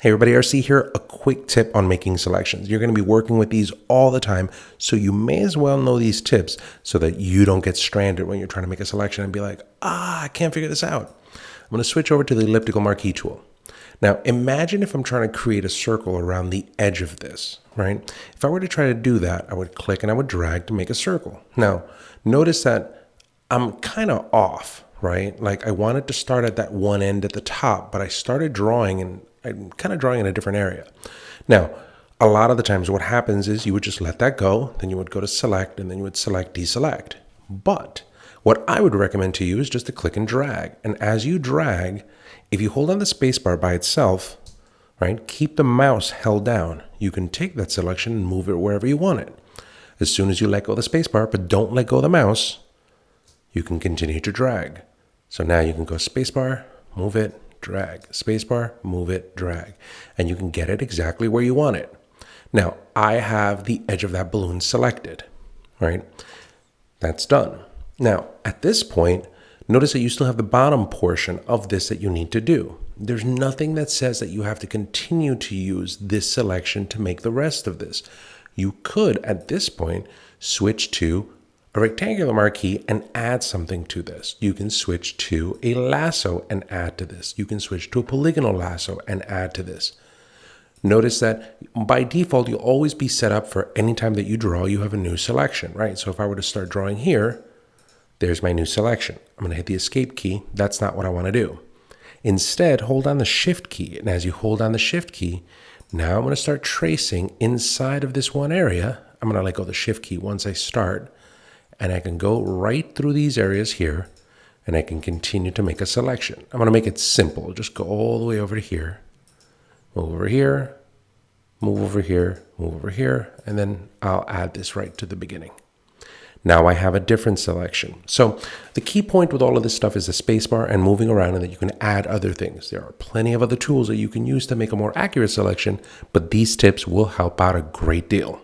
Hey everybody, RC here. A quick tip on making selections. You're going to be working with these all the time, so you may as well know these tips so that you don't get stranded when you're trying to make a selection and be like, I can't figure this out. I'm going to switch over to the elliptical marquee tool. Now, imagine if I'm trying to create a circle around the edge of this, right? If I were to try to do that, I would click and I would drag to make a circle. Now, notice that I'm kind of off, right? Like I wanted to start at that one end at the top, but I started drawing and I'm kind of drawing in a different area. Now, a lot of the times what happens is you would just let that go, then you would go to select, and then you would select, deselect. But what I would recommend to you is just to click and drag. And as you drag, if you hold on the spacebar by itself, right, keep the mouse held down. You can take that selection and move it wherever you want it. As soon as you let go of the spacebar, but don't let go of the mouse, you can continue to drag. So now you can go spacebar, move it, drag, spacebar, move it, drag, and you can get it exactly where you want it. Now, I have the edge of that balloon selected, right? That's done. Now, at this point, notice that you still have the bottom portion of this that you need to do. There's nothing that says that you have to continue to use this selection to make the rest of this. You could, at this point, switch to a rectangular marquee and add something to this. You can switch to a lasso and add to this. You can switch to a polygonal lasso and add to this. Notice that by default, you'll always be set up for any time that you draw, you have a new selection, right? So if I were to start drawing here, there's my new selection. I'm going to hit the escape key. That's not what I want to do. Instead, hold on the shift key. And as you hold on the shift key, now I'm going to start tracing inside of this one area. I'm going to let go of the shift key once I start. And I can go right through these areas here, and I can continue to make a selection. I'm going to make it simple. Just go all the way over to here, move over here, move over here, move over here, and then I'll add this right to the beginning. Now I have a different selection. So the key point with all of this stuff is the spacebar and moving around, and that you can add other things. There are plenty of other tools that you can use to make a more accurate selection, but these tips will help out a great deal.